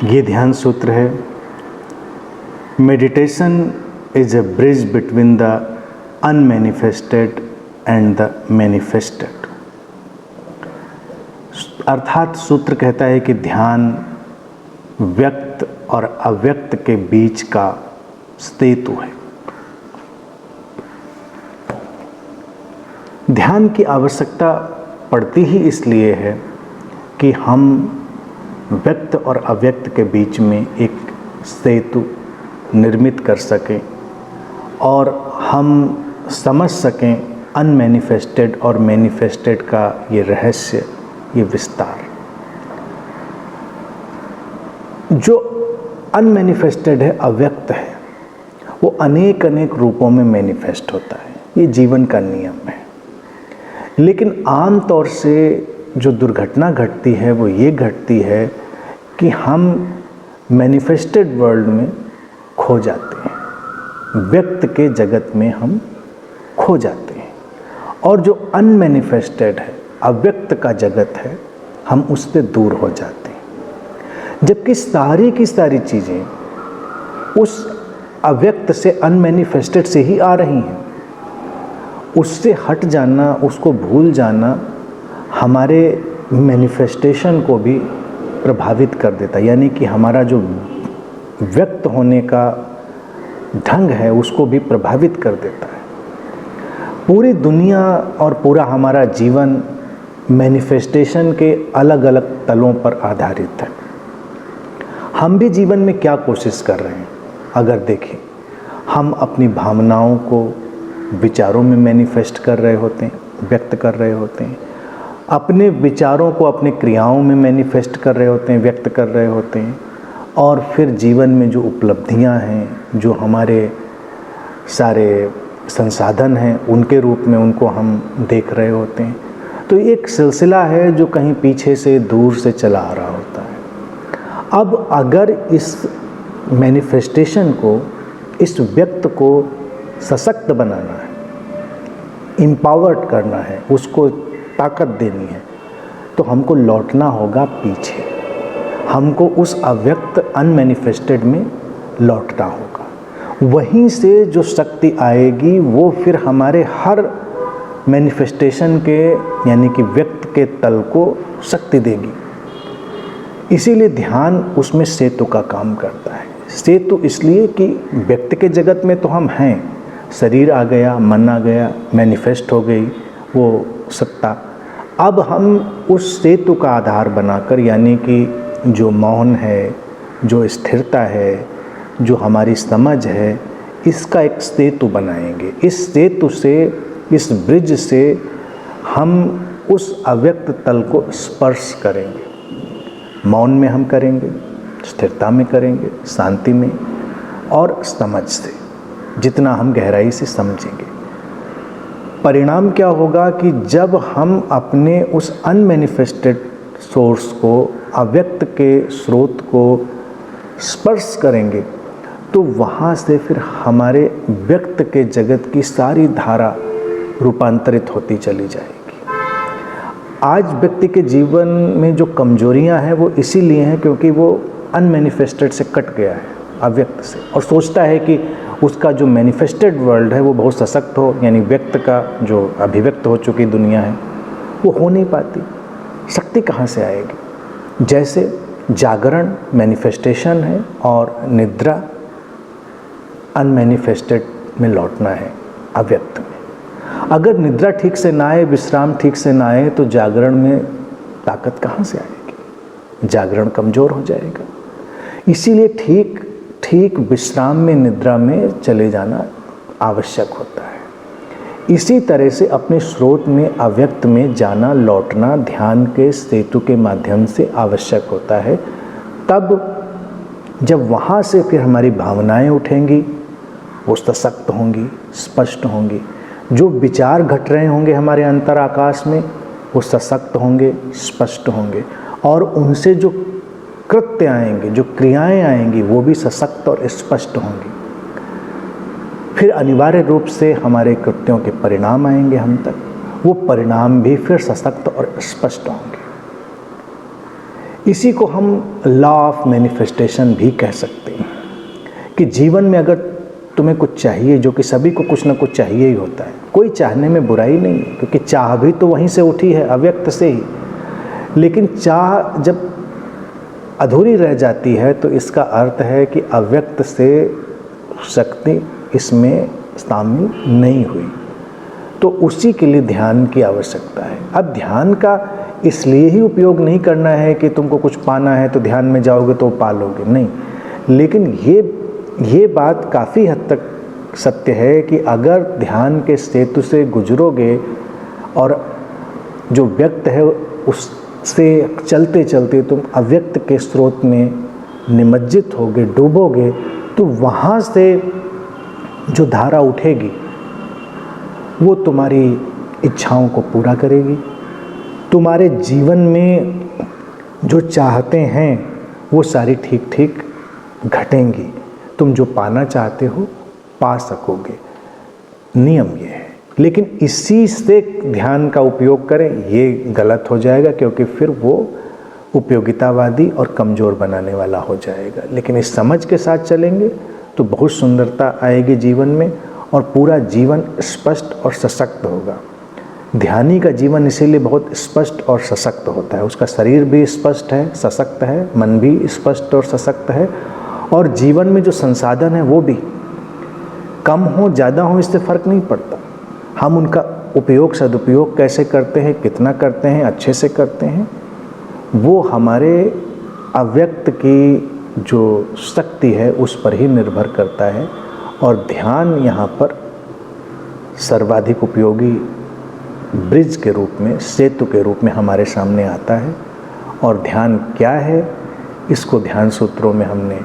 ये ध्यान सूत्र है, meditation is a bridge between the unmanifested and the manifested. अर्थात सूत्र कहता है कि ध्यान व्यक्त और अव्यक्त के बीच का सेतु है। ध्यान की आवश्यकता पड़ती ही इसलिए है कि हम व्यक्त और अव्यक्त के बीच में एक सेतु निर्मित कर सकें और हम समझ सकें अनमैनिफेस्टेड और मैनिफेस्टेड का ये रहस्य, ये विस्तार। जो अनमैनिफेस्टेड है, अव्यक्त है, वो अनेक अनेक रूपों में मैनिफेस्ट होता है। ये जीवन का नियम है। लेकिन आम तौर से जो दुर्घटना घटती है वो ये घटती है कि हम मैनिफेस्टेड वर्ल्ड में खो जाते हैं, व्यक्त के जगत में हम खो जाते हैं, और जो अनमैनिफेस्टेड है, अव्यक्त का जगत है, हम उससे दूर हो जाते हैं। जबकि सारी की सारी चीज़ें उस अव्यक्त से, अनमैनिफेस्टेड से ही आ रही हैं। उससे हट जाना, उसको भूल जाना हमारे मैनिफेस्टेशन को भी प्रभावित कर देता है। यानी कि हमारा जो व्यक्त होने का ढंग है उसको भी प्रभावित कर देता है। पूरी दुनिया और पूरा हमारा जीवन मैनिफेस्टेशन के अलग अलग तलों पर आधारित है। हम भी जीवन में क्या कोशिश कर रहे हैं? अगर देखें, हम अपनी भावनाओं को विचारों में मैनिफेस्ट कर रहे होते हैं, व्यक्त कर रहे होते हैं। अपने विचारों को अपने क्रियाओं में मैनिफेस्ट कर रहे होते हैं, व्यक्त कर रहे होते हैं। और फिर जीवन में जो उपलब्धियां हैं, जो हमारे सारे संसाधन हैं, उनके रूप में उनको हम देख रहे होते हैं। तो एक सिलसिला है जो कहीं पीछे से, दूर से चला आ रहा होता है। अब अगर इस मैनिफेस्टेशन को, इस व्यक्त को सशक्त बनाना है, एम्पावर्ड करना है, उसको ताकत देनी है, तो हमको लौटना होगा पीछे। हमको उस अव्यक्त, अनमैनिफेस्टेड में लौटना होगा। वहीं से जो शक्ति आएगी वो फिर हमारे हर मैनिफेस्टेशन के, यानी कि व्यक्त के तल को शक्ति देगी। इसीलिए ध्यान उसमें सेतु का काम करता है। सेतु इसलिए कि व्यक्त के जगत में तो हम हैं, शरीर आ गया, मन आ गया, मैनिफेस्ट हो गई वो सत्ता। अब हम उस सेतु का आधार बनाकर, यानी कि जो मौन है, जो स्थिरता है, जो हमारी समझ है, इसका एक सेतु बनाएंगे। इस सेतु से, इस ब्रिज से हम उस अव्यक्त तल को स्पर्श करेंगे। मौन में हम करेंगे, स्थिरता में करेंगे, शांति में और समझ से। जितना हम गहराई से समझेंगे, परिणाम क्या होगा कि जब हम अपने उस अनमैनिफेस्टेड सोर्स को, अव्यक्त के स्रोत को स्पर्श करेंगे, तो वहाँ से फिर हमारे व्यक्त के जगत की सारी धारा रूपांतरित होती चली जाएगी। आज व्यक्ति के जीवन में जो कमजोरियाँ हैं वो इसीलिए हैं क्योंकि वो अनमैनिफेस्टेड से कट गया है, अव्यक्त से, और सोचता है कि उसका जो मैनिफेस्टेड वर्ल्ड है वो बहुत सशक्त हो, यानी व्यक्त का जो अभिव्यक्त हो चुकी दुनिया है वो हो नहीं पाती। शक्ति कहाँ से आएगी? जैसे जागरण मैनिफेस्टेशन है और निद्रा अनमैनिफेस्टेड में लौटना है, अव्यक्त में। अगर निद्रा ठीक से ना आए, विश्राम ठीक से ना आए, तो जागरण में ताकत कहाँ से आएगी? जागरण कमज़ोर हो जाएगा। इसीलिए ठीक विश्राम में, निद्रा में चले जाना आवश्यक होता है। इसी तरह से अपने स्रोत में, अव्यक्त में जाना, लौटना ध्यान के सेतु के माध्यम से आवश्यक होता है। तब जब वहाँ से फिर हमारी भावनाएं उठेंगी, वो सशक्त होंगी, स्पष्ट होंगी। जो विचार घट रहे होंगे हमारे अंतर आकाश में, वो सशक्त होंगे, स्पष्ट होंगे, और उनसे जो कृत्य आएंगे, जो क्रियाएं आएंगी, वो भी सशक्त और स्पष्ट होंगी। फिर अनिवार्य रूप से हमारे कृत्यों के परिणाम आएंगे हम तक, वो परिणाम भी फिर सशक्त और स्पष्ट होंगे। इसी को हम लॉ ऑफ मैनिफेस्टेशन भी कह सकते हैं कि जीवन में अगर तुम्हें कुछ चाहिए, जो कि सभी को कुछ ना कुछ चाहिए ही होता है, कोई चाहने में बुराई नहीं है, क्योंकि चाह भी तो वहीं से उठी है, अव्यक्त से ही। लेकिन चाह जब अधूरी रह जाती है तो इसका अर्थ है कि अव्यक्त से शक्ति इसमें शामिल नहीं हुई, तो उसी के लिए ध्यान की आवश्यकता है। अब ध्यान का इसलिए ही उपयोग नहीं करना है कि तुमको कुछ पाना है तो ध्यान में जाओगे तो पा लोगे, नहीं। लेकिन ये बात काफ़ी हद तक सत्य है कि अगर ध्यान के सेतु से गुजरोगे और जो व्यक्त है उससे चलते चलते तुम अव्यक्त के स्रोत में निमज्जित होगे, डूबोगे, तो वहाँ से जो धारा उठेगी वो तुम्हारी इच्छाओं को पूरा करेगी। तुम्हारे जीवन में जो चाहते हैं वो सारी ठीक ठीक घटेंगी। तुम जो पाना चाहते हो पा सकोगे, नियम ये है। लेकिन इसी से ध्यान का उपयोग करें ये गलत हो जाएगा, क्योंकि फिर वो उपयोगितावादी और कमज़ोर बनाने वाला हो जाएगा। लेकिन इस समझ के साथ चलेंगे तो बहुत सुंदरता आएगी जीवन में और पूरा जीवन स्पष्ट और सशक्त होगा। ध्यानी का जीवन इसीलिए बहुत स्पष्ट और सशक्त होता है। उसका शरीर भी स्पष्ट है, सशक्त है, मन भी स्पष्ट और सशक्त है, और जीवन में जो संसाधन है वो भी कम हो ज़्यादा हो इससे फ़र्क नहीं पड़ता। हम उनका उपयोग सदुपयोग कैसे करते हैं, कितना करते हैं, अच्छे से करते हैं, वो हमारे अव्यक्त की जो शक्ति है उस पर ही निर्भर करता है। और ध्यान यहाँ पर सर्वाधिक उपयोगी ब्रिज के रूप में, सेतु के रूप में हमारे सामने आता है। और ध्यान क्या है, इसको ध्यान सूत्रों में हमने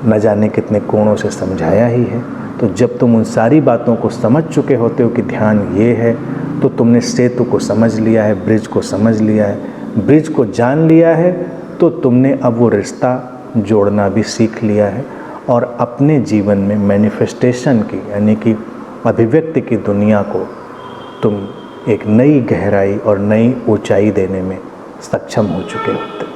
न जाने कितने कोणों से समझाया ही है। तो जब तुम उन सारी बातों को समझ चुके होते हो कि ध्यान ये है, तो तुमने सेतु को समझ लिया है, ब्रिज को समझ लिया है। ब्रिज को जान लिया है तो तुमने अब वो रिश्ता जोड़ना भी सीख लिया है और अपने जीवन में मैनिफेस्टेशन की, यानी कि अभिव्यक्ति की दुनिया को तुम एक नई गहराई और नई ऊंचाई देने में सक्षम हो चुके होते हो।